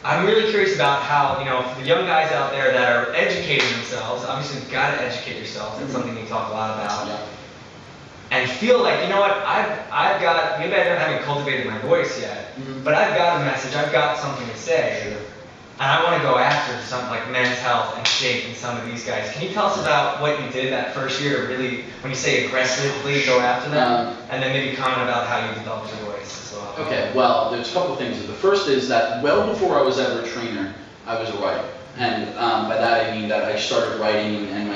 I'm really curious about how, for the young guys out there that are educating themselves, obviously you've got to educate yourself. That's something you talk a lot about. Yeah. And feel like, you know what, I've got, maybe I haven't cultivated my voice yet, but I've got a message, I've got something to say. Sure. And I want to go after something like men's health and shape and some of these guys. Can you tell us about what you did that first year to really, when you say aggressively go after them, and then maybe comment about how you developed your voice as well? Okay, well, there's a couple of things. The first is that well before I was ever a trainer, I was a writer. And by that I mean that I started writing, and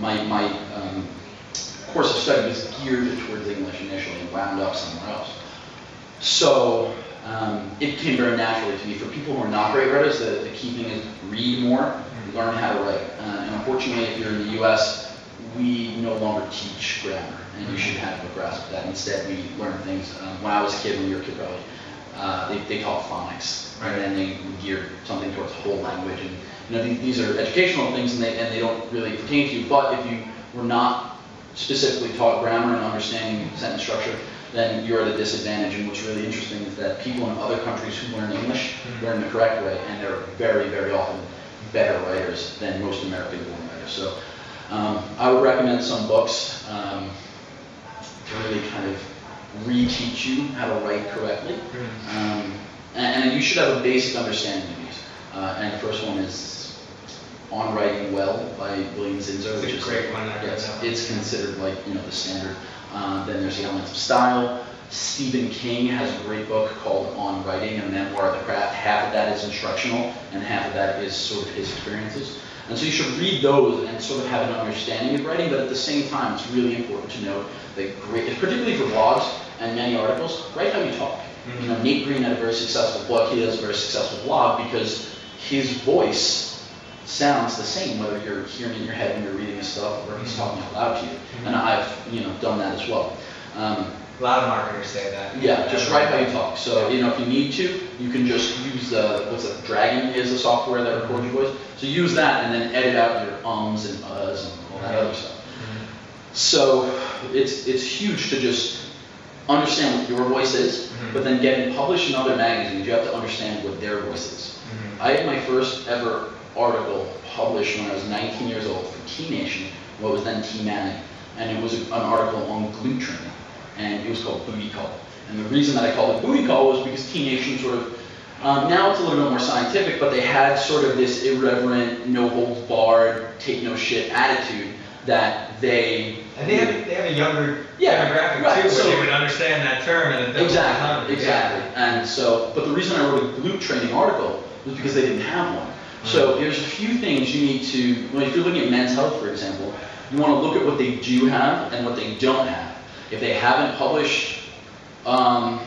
my course of study was geared towards English initially and wound up somewhere else. So it came very naturally to me. For people who are not great writers, the key thing is read more, learn how to write. And unfortunately, if you're in the US, we no longer teach grammar, and you should have a grasp of that. Instead, we learn things. When I was a kid, when you were a kid probably, they taught phonics, right. And then they geared something towards whole language. And these are educational things, and they don't really pertain to you. But if you were not specifically taught grammar and understanding sentence structure, then you're at a disadvantage. And what's really interesting is that people in other countries who learn English learn the correct way, and they're very, very often better writers than most American-born writers. So I would recommend some books to really kind of reteach you how to write correctly. And you should have a basic understanding of these. And the first one is On Writing Well by William Zinsser, which is a great one. It's considered like the standard. Then there's The Elements of Style. Stephen King has a great book called On Writing, a memoir of the craft. Half of that is instructional, and half of that is sort of his experiences. And so you should read those and sort of have an understanding of writing, but at the same time, it's really important to note that particularly for blogs and many articles, write how you talk. Nate Green had a very successful blog. He has a very successful blog because his voice sounds the same, whether you're hearing it in your head when you're reading his stuff or he's talking out loud to you. And I've done that as well. A lot of marketers say that. Yeah, just write how you talk. So if you need to, you can just use Dragon is the software that records your voice. So use that and then edit out your ums and uhs and all that other stuff. So it's huge to just understand what your voice is, but then getting published in other magazines, you have to understand what their voice is. I had my first ever article published when I was 19 years old for T Nation, what was then T Manic, and it was an article on glute training, and it was called Booty Call. And the reason that I called it Booty Call was because T Nation sort of, now it's a little bit more scientific, but they had sort of this irreverent, no holds barred, take no shit attitude that they... And they have a younger demographic too, so they would understand that term and exactly. And so, but the reason I wrote a glute training article was because they didn't have one. So there's a few things you need to, if you're looking at men's health, for example, you want to look at what they do have and what they don't have. If they haven't published an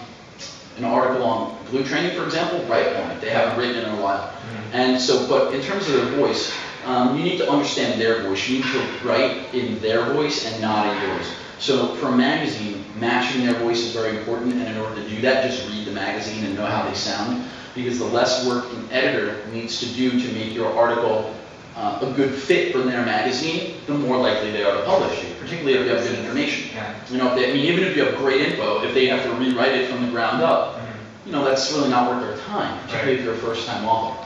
article on glute training, for example, write one. If they haven't written in a while. And so, but in terms of their voice, you need to understand their voice. You need to write in their voice and not in yours. So for a magazine, matching their voice is very important, and in order to do that, just read the magazine and know how they sound, because the less work an editor needs to do to make your article a good fit for their magazine, the more likely they are to publish you, particularly if you have good information. Even if you have great info, if they have to rewrite it from the ground up, that's really not worth their time, particularly if you're a first-time author.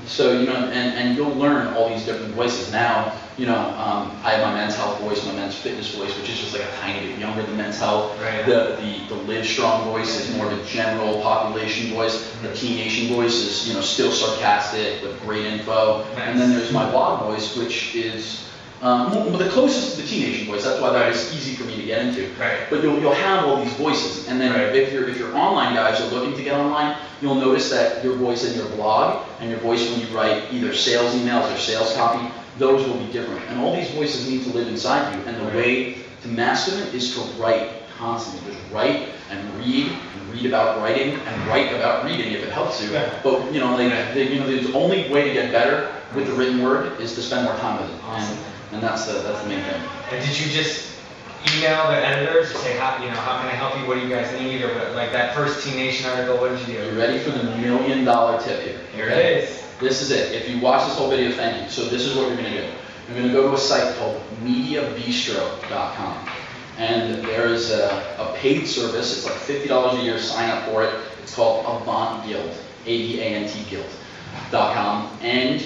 So, and you'll learn all these different voices. Now, I have my men's health voice, my men's fitness voice, which is just like a tiny bit younger than men's health. The Live Strong voice is more of a general population voice. The T Nation voice is, still sarcastic with great info. And then there's my blog voice, which is the closest to the T Nation voice. That's why that was easy for me to get into. But you'll have all these voices, and then if your online guys are looking to get online, you'll notice that your voice in your blog and your voice when you write either sales emails or sales copy, those will be different. And all these voices need to live inside you. And the way to master them is to write constantly. Just write and read about writing, and write about reading if it helps you. But the only way to get better with the written word is to spend more time with it. And that's the main thing. And did you just email the editors and say, how can I help you? What do you guys need? Or like that first T Nation article, what did you do? You ready for the $1 million tip here? Here it is. This is it. If you watch this whole video, thank you. So this is what you're going to do. You're going to go to a site called MediaBistro.com. And there is a paid service. It's like $50 a year. Sign up for it. It's called Avant Guild, AVANT Guild.com, and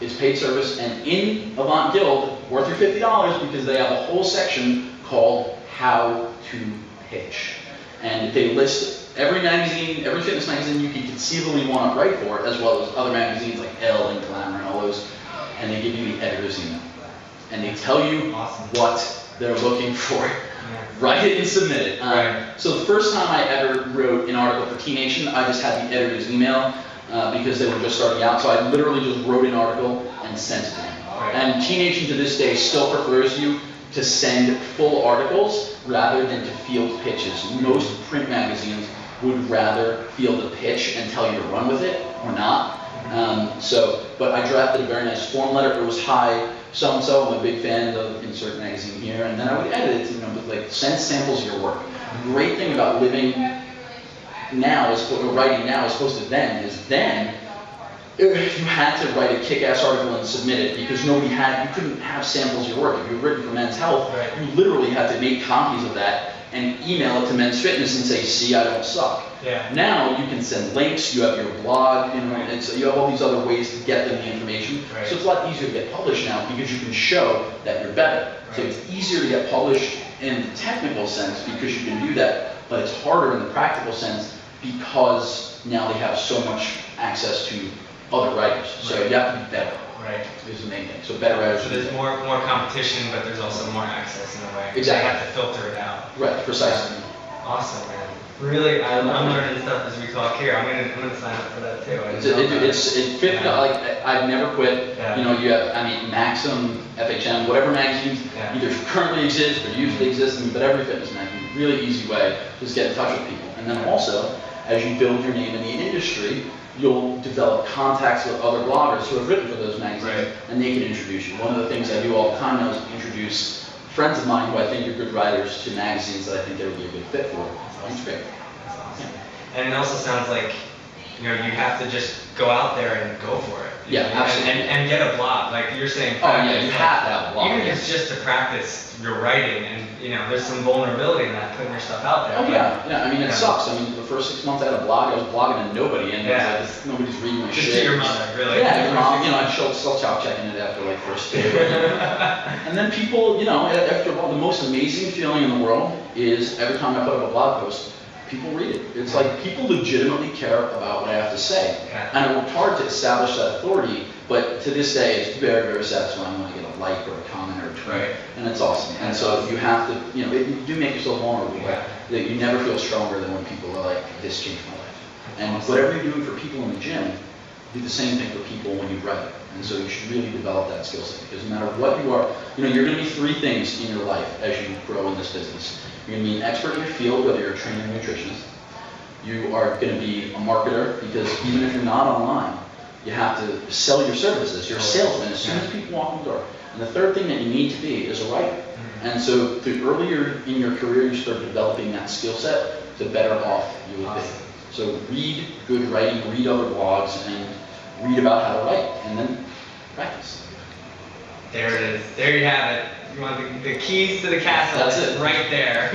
it's paid service. And in Avant Guild, worth your $50 because they have a whole section called How to Pitch, and they list every magazine, every fitness magazine you could conceivably want to write for, as well as other magazines like Elle and Glamour and all those, and they give you the editor's email. And they tell you what they're looking for. Write it and submit it. So the first time I ever wrote an article for T Nation, I just had the editor's email because they were just starting out. So I literally just wrote an article and sent it to them. And T Nation to this day still prefers you to send full articles rather than to field pitches. Most print magazines would rather field a pitch and tell you to run with it or not. But I drafted a very nice form letter. It was hi, so-and-so, I'm a big fan of insert magazine here, and then I would edit it, with like send samples of your work. The great thing about living now, writing now as opposed to then, is then you had to write a kick-ass article and submit it because you couldn't have samples of your work. If you were written for Men's Health, you literally had to make copies of that and email it to Men's Fitness and say, see, I don't suck. Now you can send links, you have your blog, you have all these other ways to get them the information. So it's a lot easier to get published now because you can show that you're better. So it's easier to get published in the technical sense because you can do that, but it's harder in the practical sense because now they have so much access to other writers. So you have to be better. Is the main thing. So better writers. So there's more competition, but there's also more access in a way. Exactly. They have to filter it out. Right. Precisely. Awesome, man. Really, I'm learning stuff as we talk here. I'm gonna sign up for that too. I've never quit. You have, Maxim, FHM, whatever magazines either currently exist or usually exist, but every fitness magazine, really easy way to just get in touch with people. And then also, as you build your name in the industry, you'll develop contacts with other bloggers who have written for those magazines, and they can introduce you. One of the things I do all the time now is introduce friends of mine who I think are good writers to magazines that I think they would be a good fit for. It's great. That's awesome. And it also sounds like you have to just go out there and go for it. Absolutely. And get a blog, like you're saying. You have to have a blog. Even if it's just to practice your writing, and there's some vulnerability in that, putting your stuff out there. It sucks. The first 6 months I had a blog, I was blogging to nobody, and nobody's reading my shit. Just to your mother, really. Your mom. I'd still chow checking it after like first day. And then people, after a while, the most amazing feeling in the world is every time I put up a blog post, people read it. It's like people legitimately care about what I have to say. And I worked hard to establish that authority, but to this day, it's very, very satisfying when I get a like or a comment or a tweet. And it's awesome. And so you have to, you do make yourself vulnerable, that you never feel stronger than when people are like, this changed my life. And whatever you're doing for people in the gym, do the same thing for people when you write. And so you should really develop that skill set because no matter what you are, you're going to be 3 things in your life as you grow in this business. You're going to be an expert in your field, whether you're a trainer or nutritionist. You are going to be a marketer because even if you're not online, you have to sell your services. You're a salesman as soon as people walk in the door. And the third thing that you need to be is a writer. And so the earlier in your career you start developing that skill set, the better off you will be. So read good writing, read other blogs, and read about how to write, and then practice. There it is. There you have it. You want the keys to the castle. That's it. Right there.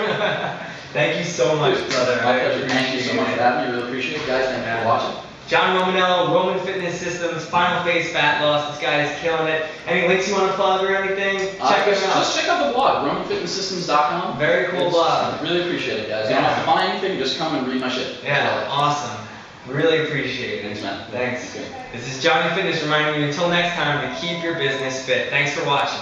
Thank you so much, brother. My pleasure. Thank you so much for having me. Really appreciate it, guys. Thank you for watching. John Romaniello, Roman Fitness Systems, Final Phase Fat Loss. This guy is killing it. Any links you want to plug or anything? Check him out. Just check out the blog, RomanFitnessSystems.com. Very cool blog. Really appreciate it, guys. You don't have to buy anything. Just come and read my shit. Awesome. Really appreciate it. Thanks, man. Thanks. This is Johnny Fitness reminding you until next time to keep your business fit. Thanks for watching.